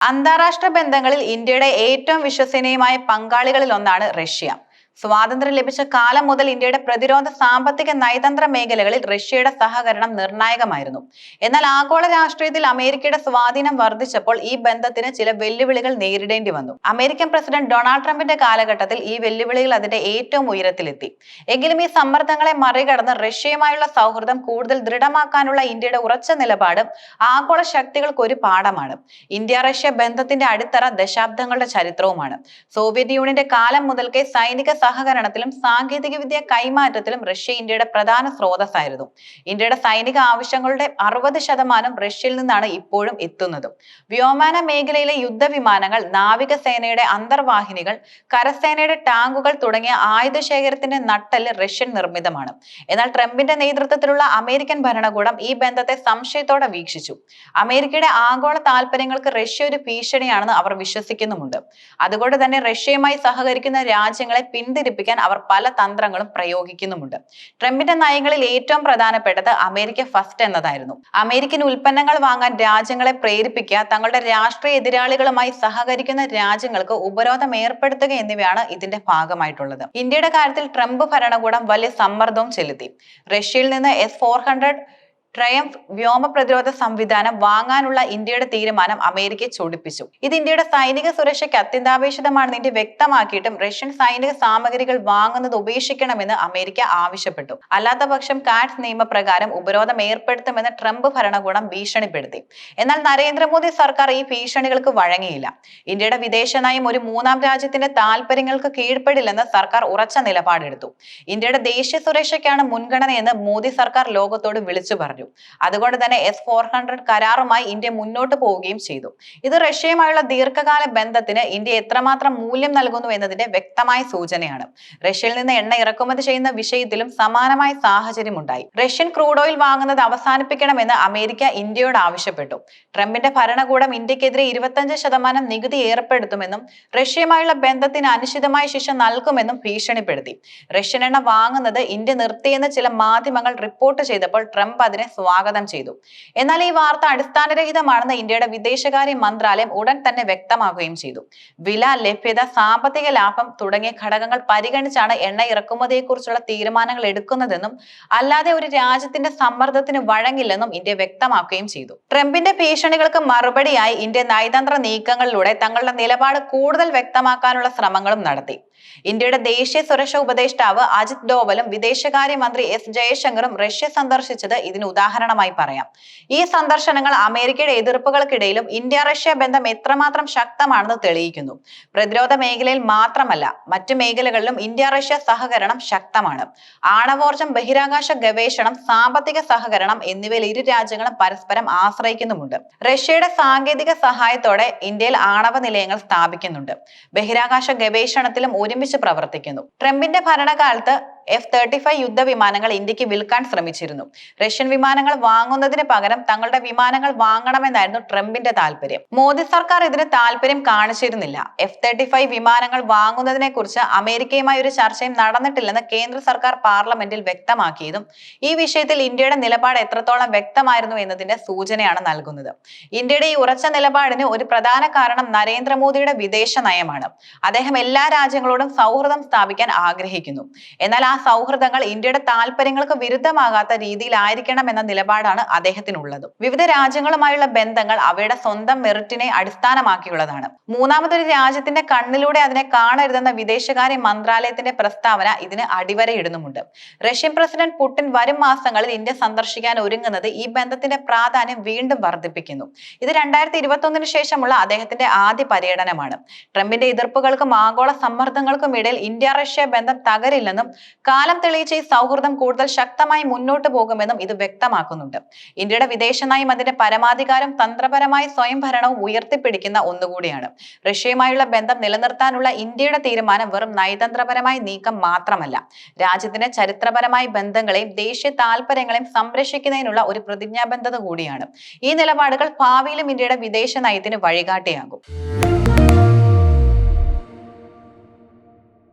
അന്താരാഷ്ട്ര ബന്ധങ്ങളിൽ ഇന്ത്യയുടെ ഏറ്റവും വിശ്വസനീയമായ പങ്കാളികളിൽ ഒന്നാണ് റഷ്യ. സ്വാതന്ത്ര്യം ലഭിച്ച കാലം മുതൽ ഇന്ത്യയുടെ പ്രതിരോധ, സാമ്പത്തിക, നയതന്ത്ര മേഖലകളിൽ റഷ്യയുടെ സഹകരണം നിർണായകമായിരുന്നു. എന്നാൽ ആഗോള രാഷ്ട്രീയത്തിൽ അമേരിക്കയുടെ സ്വാധീനം വർദ്ധിച്ചപ്പോൾ ഈ ബന്ധത്തിന് ചില വെല്ലുവിളികൾ നേരിടേണ്ടി വന്നു. അമേരിക്കൻ പ്രസിഡന്റ് ഡൊണാൾഡ് ട്രംപിന്റെ കാലഘട്ടത്തിൽ ഈ വെല്ലുവിളികൾ അതിന്റെ ഏറ്റവും ഉയരത്തിലെത്തി. എങ്കിലും ഈ സമ്മർദ്ദങ്ങളെ മറികടന്ന് റഷ്യയുമായുള്ള സൗഹൃദം കൂടുതൽ ദൃഢമാക്കാനുള്ള ഇന്ത്യയുടെ ഉറച്ച നിലപാട് ആഗോള ശക്തികൾക്ക് ഒരു പാഠമാണ്. ഇന്ത്യ റഷ്യ ബന്ധത്തിന്റെ അടിത്തറ ദശാബ്ദങ്ങളുടെ ചരിത്രവുമാണ്. സോവിയറ്റ് യൂണിയന്റെ കാലം മുതൽക്കേ സൈനിക സഹകരണത്തിലും സാങ്കേതിക വിദ്യ കൈമാറ്റത്തിലും റഷ്യ ഇന്ത്യയുടെ പ്രധാന സ്രോതസ്സായിരുന്നു. ഇന്ത്യയുടെ സൈനിക ആവശ്യങ്ങളുടെ 60% റഷ്യയിൽ നിന്നാണ് ഇപ്പോഴും എത്തുന്നത്. വ്യോമയാന മേഖലയിലെ യുദ്ധവിമാനങ്ങൾ, നാവികസേനയുടെ അന്തർവാഹിനികൾ, കരസേനയുടെ ടാങ്കുകൾ തുടങ്ങിയ ആയുധ ശേഖരത്തിന്റെ നട്ടെല്ല് റഷ്യൻ നിർമ്മിതമാണ്. എന്നാൽ ട്രംപിന്റെ നേതൃത്വത്തിലുള്ള അമേരിക്കൻ ഭരണകൂടം ഈ ബന്ധത്തെ സംശയത്തോടെ വീക്ഷിച്ചു. അമേരിക്കയുടെ ആഗോള താൽപര്യങ്ങൾക്ക് റഷ്യ ഒരു ഭീഷണിയാണെന്ന് അവർ വിശ്വസിക്കുന്നുമുണ്ട്. അതുകൊണ്ട് തന്നെ റഷ്യയുമായി സഹകരിക്കുന്ന രാജ്യങ്ങളെ പിന്തിരിപ്പിക്കാൻ അവർ പല തന്ത്രങ്ങളും പ്രയോഗിക്കുന്നുമുണ്ട്. ട്രംപിന്റെ നയങ്ങളിൽ ഏറ്റവും പ്രധാനപ്പെട്ടത് അമേരിക്ക ഫസ്റ്റ് എന്നതായിരുന്നു. അമേരിക്കൻ ഉൽപ്പന്നങ്ങൾ വാങ്ങാൻ രാജ്യങ്ങളെ പ്രേരിപ്പിക്കുക, തങ്ങളുടെ രാഷ്ട്രീയ എതിരാളികളുമായി സഹകരിക്കുന്ന രാജ്യങ്ങൾക്ക് ഉപരോധം ഏർപ്പെടുത്തുക എന്നിവയാണ് ഇതിന്റെ ഭാഗമായിട്ടുള്ളത്. ഇന്ത്യയുടെ കാര്യത്തിൽ ട്രംപ് ഭരണകൂടം വലിയ സമ്മർദ്ദവും ചെലുത്തി. റഷ്യയിൽ നിന്ന് S-400 ട്രയംഫ് വ്യോമ പ്രതിരോധ സംവിധാനം വാങ്ങാനുള്ള ഇന്ത്യയുടെ തീരുമാനം അമേരിക്കയെ ചൊടിപ്പിച്ചു. ഇത് ഇന്ത്യയുടെ സൈനിക സുരക്ഷയ്ക്ക് അത്യന്താപേക്ഷിതമാണെന്ന് ഇന്ത്യ വ്യക്തമാക്കിയിട്ടും റഷ്യൻ സൈനിക സാമഗ്രികൾ വാങ്ങുന്നത് ഉപേക്ഷിക്കണമെന്ന് അമേരിക്ക ആവശ്യപ്പെട്ടു. അല്ലാത്ത പക്ഷം കാറ്റ്സ് നിയമപ്രകാരം ഉപരോധം ഏർപ്പെടുത്തുമെന്ന് ട്രംപ് ഭരണകൂടം ഭീഷണിപ്പെടുത്തി. എന്നാൽ നരേന്ദ്രമോദി സർക്കാർ ഈ ഭീഷണികൾക്ക് വഴങ്ങിയില്ല. ഇന്ത്യയുടെ വിദേശ നയം ഒരു മൂന്നാം രാജ്യത്തിന്റെ താൽപര്യങ്ങൾക്ക് കീഴ്പ്പെടില്ലെന്ന് സർക്കാർ ഉറച്ച നിലപാടെടുത്തു. ഇന്ത്യയുടെ ദേശീയ സുരക്ഷയ്ക്കാണ് മുൻഗണനയെന്ന് മോദി സർക്കാർ ലോകത്തോട് വിളിച്ചു പറഞ്ഞു. അതുകൊണ്ട് തന്നെ S-400 കരാറുമായി ഇന്ത്യ മുന്നോട്ട് പോവുകയും ചെയ്തു. ഇത് റഷ്യയുമായുള്ള ദീർഘകാല ബന്ധത്തിന് ഇന്ത്യ എത്രമാത്രം മൂല്യം നൽകുന്നു എന്നതിന്റെ വ്യക്തമായ സൂചനയാണ്. റഷ്യയിൽ നിന്ന് എണ്ണ ഇറക്കുമതി ചെയ്യുന്ന വിഷയത്തിലും സമാനമായ സാഹചര്യം ഉണ്ടായി. റഷ്യൻ ക്രൂഡ് ഓയിൽ വാങ്ങുന്നത് അവസാനിപ്പിക്കണമെന്ന് അമേരിക്ക ഇന്ത്യയോട് ആവശ്യപ്പെട്ടു. ട്രംപിന്റെ ഭരണകൂടം ഇന്ത്യക്കെതിരെ 25% നികുതി ഏർപ്പെടുത്തുമെന്നും റഷ്യയുമായുള്ള ബന്ധത്തിന് അനിശ്ചിതമായ ശിക്ഷ നൽകുമെന്നും ഭീഷണിപ്പെടുത്തി. റഷ്യൻ എണ്ണ വാങ്ങുന്നത് ഇന്ത്യ നിർത്തിയെന്ന് ചില മാധ്യമങ്ങൾ റിപ്പോർട്ട് ചെയ്തപ്പോൾ ട്രംപ് അതിനെ സ്വാഗതം ചെയ്തു. എന്നാൽ ഈ വാർത്ത അടിസ്ഥാനരഹിതമാണെന്ന് ഇന്ത്യയുടെ വിദേശകാര്യ മന്ത്രാലയം ഉടൻ തന്നെ വ്യക്തമാക്കുകയും ചെയ്തു. വില, ലഭ്യത, സാമ്പത്തിക ലാഭം തുടങ്ങിയ ഘടകങ്ങൾ പരിഗണിച്ചാണ് എണ്ണ ഇറക്കുമതിയെക്കുറിച്ചുള്ള തീരുമാനങ്ങൾ എടുക്കുന്നതെന്നും അല്ലാതെ ഒരു രാജ്യത്തിന്റെ സമ്മർദ്ദത്തിന് വഴങ്ങില്ലെന്നും ഇന്ത്യ വ്യക്തമാക്കുകയും ചെയ്തു. ട്രംപിന്റെ ഭീഷണികൾക്ക് മറുപടിയായി ഇന്ത്യ നയതന്ത്ര നീക്കങ്ങളിലൂടെ തങ്ങളുടെ നിലപാട് കൂടുതൽ വ്യക്തമാക്കാനുള്ള ശ്രമങ്ങളും നടത്തി. ഇന്ത്യയുടെ ദേശീയ സുരക്ഷാ ഉപദേഷ്ടാവ് അജിത് ഡോവലും വിദേശകാര്യമന്ത്രി S ജയശങ്കറും റഷ്യ സന്ദർശിച്ചത് ഇതിന് ഉദാഹരണമായി പറയാം. ഈ സന്ദർശനങ്ങൾ അമേരിക്കയുടെ എതിർപ്പുകൾക്കിടയിലും ഇന്ത്യ റഷ്യ ബന്ധം എത്രമാത്രം ശക്തമാണെന്ന് തെളിയിക്കുന്നു. പ്രതിരോധ മേഖലയിൽ മാത്രമല്ല, മറ്റു മേഖലകളിലും ഇന്ത്യ റഷ്യ സഹകരണം ശക്തമാണ്. ആണവോർജം, ബഹിരാകാശ ഗവേഷണം, സാമ്പത്തിക സഹകരണം എന്നിവയിൽ ഇരു രാജ്യങ്ങളും പരസ്പരം ആശ്രയിക്കുന്നുമുണ്ട്. റഷ്യയുടെ സാങ്കേതിക സഹായത്തോടെ ഇന്ത്യയിൽ ആണവ നിലയങ്ങൾ സ്ഥാപിക്കുന്നുണ്ട്. ബഹിരാകാശ ഗവേഷണത്തിലും ഒരുമിച്ച് പ്രവർത്തിക്കുന്നു. ട്രംപിന്റെ ഭരണകാലത്ത് F-35 യുദ്ധവിമാനങ്ങൾ ഇന്ത്യക്ക് വിൽക്കാൻ ശ്രമിച്ചിരുന്നു. റഷ്യൻ വിമാനങ്ങൾ വാങ്ങുന്നതിന് പകരം തങ്ങളുടെ വിമാനങ്ങൾ വാങ്ങണമെന്നായിരുന്നു ട്രംപിന്റെ താല്പര്യം. മോദി സർക്കാർ ഇതിന് താല്പര്യം കാണിച്ചിരുന്നില്ല. F-35 വിമാനങ്ങൾ വാങ്ങുന്നതിനെ കുറിച്ച് അമേരിക്കയുമായി ഒരു ചർച്ചയും നടന്നിട്ടില്ലെന്ന് കേന്ദ്ര സർക്കാർ പാർലമെന്റിൽ വ്യക്തമാക്കിയതും ഈ വിഷയത്തിൽ ഇന്ത്യയുടെ നിലപാട് എത്രത്തോളം വ്യക്തമായിരുന്നു എന്നതിന്റെ സൂചനയാണ് നൽകുന്നത്. ഇന്ത്യയുടെ ഈ ഉറച്ച നിലപാടിന് ഒരു പ്രധാന കാരണം നരേന്ദ്രമോദിയുടെ വിദേശ നയമാണ്. അദ്ദേഹം എല്ലാ രാജ്യങ്ങളോടും സൗഹൃദം സ്ഥാപിക്കാൻ ആഗ്രഹിക്കുന്നു. എന്നാൽ ആ സൗഹൃദങ്ങൾ ഇന്ത്യയുടെ താല്പര്യങ്ങൾക്ക് വിരുദ്ധമാകാത്ത രീതിയിലായിരിക്കണം എന്ന നിലപാടാണ് അദ്ദേഹത്തിനുള്ളത്. വിവിധ രാജ്യങ്ങളുമായുള്ള ബന്ധങ്ങൾ അവയുടെ സ്വന്തം മെറിറ്റിനെ അടിസ്ഥാനമാക്കിയുള്ളതാണ്. മൂന്നാമതൊരു രാജ്യത്തിന്റെ കണ്ണിലൂടെ അതിനെ കാണരുതെന്ന വിദേശകാര്യ മന്ത്രാലയത്തിന്റെ പ്രസ്താവന ഇതിന് അടിവരയിടുന്നുമുണ്ട്. റഷ്യൻ പ്രസിഡന്റ് പുടിൻ വരും മാസങ്ങളിൽ ഇന്ത്യ സന്ദർശിക്കാൻ ഒരുങ്ങുന്നത് ഈ ബന്ധത്തിന്റെ പ്രാധാന്യം വീണ്ടും വർദ്ധിപ്പിക്കുന്നു. ഇത് 2021 ശേഷമുള്ള അദ്ദേഹത്തിന്റെ ആദ്യ പര്യടനമാണ്. ട്രംപിന്റെ എതിർപ്പുകൾക്കും ആഗോള സമ്മർദ്ദങ്ങൾക്കും ഇടയിൽ ഇന്ത്യ റഷ്യ ബന്ധം തകരില്ലെന്നും കാലം തെളിയിച്ച ഈ സൗഹൃദം കൂടുതൽ ശക്തമായി മുന്നോട്ട് പോകുമെന്നും ഇത് വ്യക്തമാക്കുന്നുണ്ട്. ഇന്ത്യയുടെ വിദേശ നയം അതിന്റെ പരമാധികാരം, തന്ത്രപരമായ സ്വയംഭരണവും ഉയർത്തിപ്പിടിക്കുന്ന ഒന്നുകൂടിയാണ്. റഷ്യയുമായുള്ള ബന്ധം നിലനിർത്താനുള്ള ഇന്ത്യയുടെ തീരുമാനം വെറും നയതന്ത്രപരമായ നീക്കം മാത്രമല്ല, രാജ്യത്തിന്റെ ചരിത്രപരമായ ബന്ധങ്ങളെയും ദേശീയ താൽപര്യങ്ങളെയും സംരക്ഷിക്കുന്നതിനുള്ള ഒരു പ്രതിജ്ഞാബദ്ധത കൂടിയാണ്. ഈ നിലപാടുകൾ ഭാവിയിലും ഇന്ത്യയുടെ വിദേശ നയത്തിന് വഴികാട്ടിയാകും.